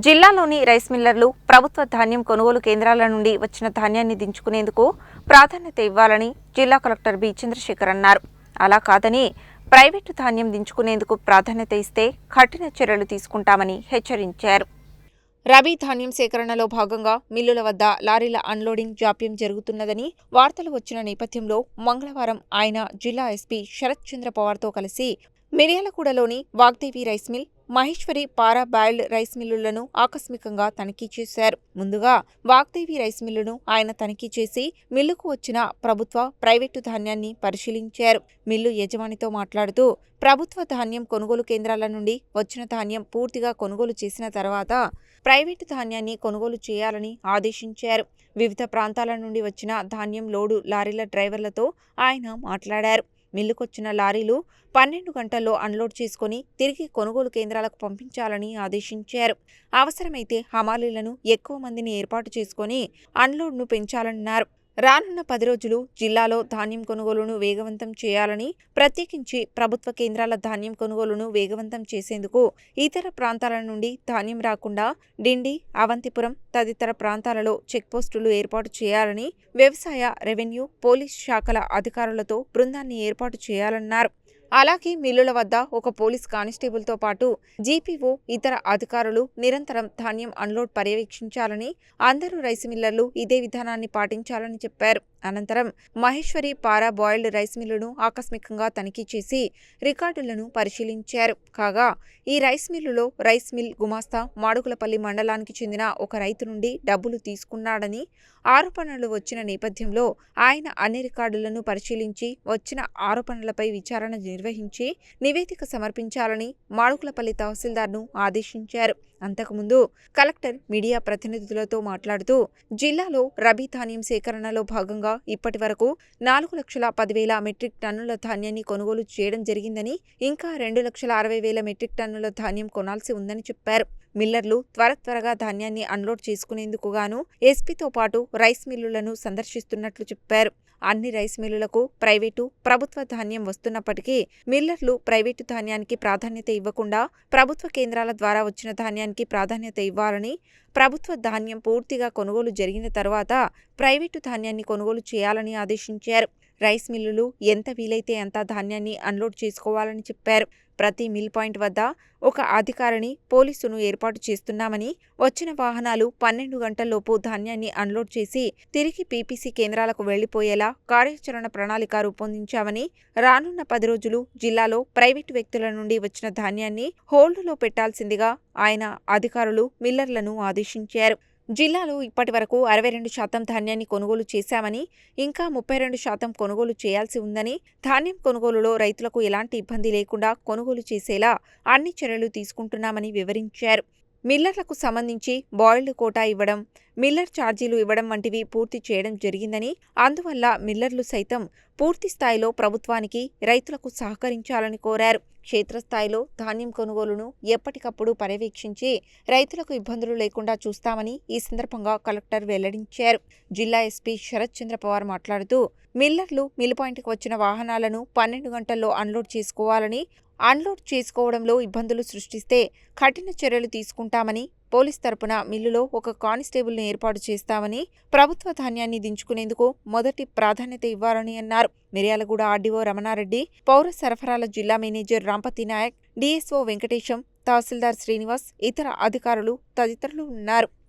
జిల్లాలోని రైస్ మిల్లర్లు ప్రభుత్వ ధాన్యం కొనుగోలు కేంద్రాల నుండి వచ్చిన ధాన్యాన్ని దించుకునేందుకు ప్రాధాన్యత ఇవ్వాలని జిల్లా కలెక్టర్ బి చంద్రశేఖర్ అన్నారు. అలా కాదని ప్రైవేటు ధాన్యం దించుకునేందుకు ప్రాధాన్యత ఇస్తే కఠిన చర్యలు తీసుకుంటామని హెచ్చరించారు. రబీ ధాన్యం సేకరణలో భాగంగా మిల్లుల వద్ద లారీల అన్లోడింగ్ జాప్యం జరుగుతున్నదని వార్తలు వచ్చిన నేపథ్యంలో మంగళవారం ఆయన జిల్లా ఎస్పీ శరత్ చంద్ర పవార్తో కలిసి మిర్యాలగూడలోని వాగ్దేవి రైస్ మిల్, మహేశ్వరి పారా బాయిల్డ్ రైస్ మిల్లులను ఆకస్మికంగా తనిఖీ చేశారు. ముందుగా వాగ్దేవి రైస్ మిల్లును ఆయన తనిఖీ చేసి మిల్లుకు వచ్చిన ప్రభుత్వ, ప్రైవేటు ధాన్యాన్ని పరిశీలించారు. మిల్లు యజమానితో మాట్లాడుతూ ప్రభుత్వ ధాన్యం కొనుగోలు కేంద్రాల నుండి వచ్చిన ధాన్యం పూర్తిగా కొనుగోలు చేసిన తర్వాత ప్రైవేటు ధాన్యాన్ని కొనుగోలు చేయాలని ఆదేశించారు. వివిధ ప్రాంతాల నుండి వచ్చిన ధాన్యం లోడు లారీల డ్రైవర్లతో ఆయన మాట్లాడారు. మిల్లుకొచ్చిన లారీలు 12 గంటల్లో అన్లోడ్ చేసుకుని తిరిగి కొనుగోలు కేంద్రాలకు పంపించాలని ఆదేశించారు. అవసరమైతే హమాలీలను ఎక్కువ మందిని ఏర్పాటు చేసుకుని అన్లోడ్ను పెంచాలన్నారు. రానున్న 10 రోజులు జిల్లాలో ధాన్యం కొనుగోలును వేగవంతం చేయాలని, ప్రత్యేకించి ప్రభుత్వ కేంద్రాల ధాన్యం కొనుగోలును వేగవంతం చేసేందుకు ఇతర ప్రాంతాల నుండి ధాన్యం రాకుండా డిండి, అవంతిపురం తదితర ప్రాంతాలలో చెక్పోస్టులు ఏర్పాటు చేయాలని వ్యవసాయ, రెవెన్యూ, పోలీస్ శాఖల అధికారులతో బృందాన్ని ఏర్పాటు చేయాలన్నారు. అలాగే మిల్లుల వద్ద ఒక పోలీస్ కానిస్టేబుల్తో పాటు జీపీఓ, ఇతర అధికారులు నిరంతరం ధాన్యం అన్లోడ్ పర్యవేక్షించాలని, అందరూ రైస్ మిల్లర్లు ఇదే విధానాన్ని పాటించాలని చెప్పారు. అనంతరం మహేశ్వరి పారా బాయిల్డ్ రైస్ మిల్లును ఆకస్మికంగా తనిఖీ చేసి రికార్డులను పరిశీలించారు. కాగా ఈ రైస్ మిల్లులో రైస్ మిల్ గుమాస్తా మాడుగులపల్లి మండలానికి చెందిన ఒక రైతు నుండి డబ్బులు తీసుకున్నాడని ఆరోపణలు వచ్చిన నేపథ్యంలో ఆయన అన్ని రికార్డులను పరిశీలించి వచ్చిన ఆరోపణలపై విచారణ నిర్వహించి నివేదిక సమర్పించాలని మాడుగులపల్లి తహసీల్దార్ను ఆదేశించారు. అంతకుముందు కలెక్టర్ మీడియా ప్రతినిధులతో మాట్లాడుతూ జిల్లాలో రబీ ధాన్యం సేకరణలో భాగంగా ఇప్పటి వరకు 4,10,000 మెట్రిక్ టన్నుల ధాన్యాన్ని కొనుగోలు చేయడం జరిగిందని, ఇంకా 2,60,000 మెట్రిక్ టన్నుల ధాన్యం కొనాల్సి ఉందని చెప్పారు. మిల్లర్లు త్వరగా ధాన్యాన్ని అన్లోడ్ చేసుకునేందుకు గాను ఎస్పీతో పాటు రైస్ మిల్లులను సందర్శిస్తున్నట్లు చెప్పారు. అన్ని రైస్ మిల్లులకు ప్రైవేటు, ప్రభుత్వ ధాన్యం వస్తున్నప్పటికీ మిల్లర్లు ప్రైవేటు ధాన్యానికి ప్రాధాన్యత ఇవ్వకుండా ప్రభుత్వ కేంద్రాల ద్వారా వచ్చిన ధాన్యానికి ప్రాధాన్యత ఇవ్వాలని, ప్రభుత్వ ధాన్యం పూర్తిగా కొనుగోలు జరిగిన తర్వాత ప్రైవేటు ధాన్యాన్ని కొనుగోలు చేయాలని ఆదేశించారు. రైస్ మిల్లులు ఎంత వీలైతే అంత ధాన్యాన్ని అన్లోడ్ చేసుకోవాలని చెప్పారు. ప్రతి మిల్ పాయింట్ వద్ద ఒక అధికారిని, పోలీసును ఏర్పాటు చేస్తున్నామని, వచ్చిన వాహనాలు 12 గంటల్లోపు ధాన్యాన్ని అన్లోడ్ చేసి తిరిగి పీపీసీ కేంద్రాలకు వెళ్లిపోయేలా కార్యాచరణ ప్రణాళిక రూపొందించామని, రానున్న 10 రోజులు జిల్లాలో ప్రైవేటు వ్యక్తుల నుండి వచ్చిన ధాన్యాన్ని హోల్డులో పెట్టాల్సిందిగా ఆయన అధికారులు, మిల్లర్లను ఆదేశించారు. జిల్లాలో ఇప్పటి వరకు 62% ధాన్యాన్ని కొనుగోలు చేశామని, ఇంకా 32% కొనుగోలు చేయాల్సి ఉందని, ధాన్యం కొనుగోలులో రైతులకు ఎలాంటి ఇబ్బంది లేకుండా కొనుగోలు చేసేలా అన్ని చర్యలు తీసుకుంటున్నామని వివరించారు. మిల్లర్లకు సంబంధించి బాయిల్డ్ కోటా ఇవ్వడం, మిల్లర్ ఛార్జీలు ఇవ్వడం వంటివి పూర్తి చేయడం జరిగిందని, అందువల్ల మిల్లర్లు సైతం పూర్తి స్థాయిలో ప్రభుత్వానికి, రైతులకు సహకరించాలని కోరారు. క్షేత్రస్థాయిలో ధాన్యం కొనుగోలును ఎప్పటికప్పుడు పర్యవేక్షించి రైతులకు ఇబ్బందులు లేకుండా చూస్తామని ఈ సందర్భంగా కలెక్టర్ వెల్లడించారు. జిల్లా ఎస్పీ శరత్ చంద్ర పవార్ మాట్లాడుతూ మిల్లర్లు మిల్ పాయింట్కి వచ్చిన వాహనాలను 12 గంటల్లో అన్లోడ్ చేసుకోవాలని, అన్లోడ్ చేసుకోవడంలో ఇబ్బందులు సృష్టిస్తే కఠిన చర్యలు తీసుకుంటామని, పోలీస్ తరపున మిల్లులో ఒక కానిస్టేబుల్ను ఏర్పాటు చేస్తామని, ప్రభుత్వ ధాన్యాన్ని దించుకునేందుకు మొదటి ప్రాధాన్యత ఇవ్వాలని అన్నారు. మిర్యాలగూడ ఆర్డీఓ రమణారెడ్డి, పౌర సరఫరాల జిల్లా మేనేజర్ రాంపతి నాయక్, డీఎస్ఓ వెంకటేశం, తహసీల్దార్ శ్రీనివాస్, ఇతర అధికారులు తదితరులు ఉన్నారు.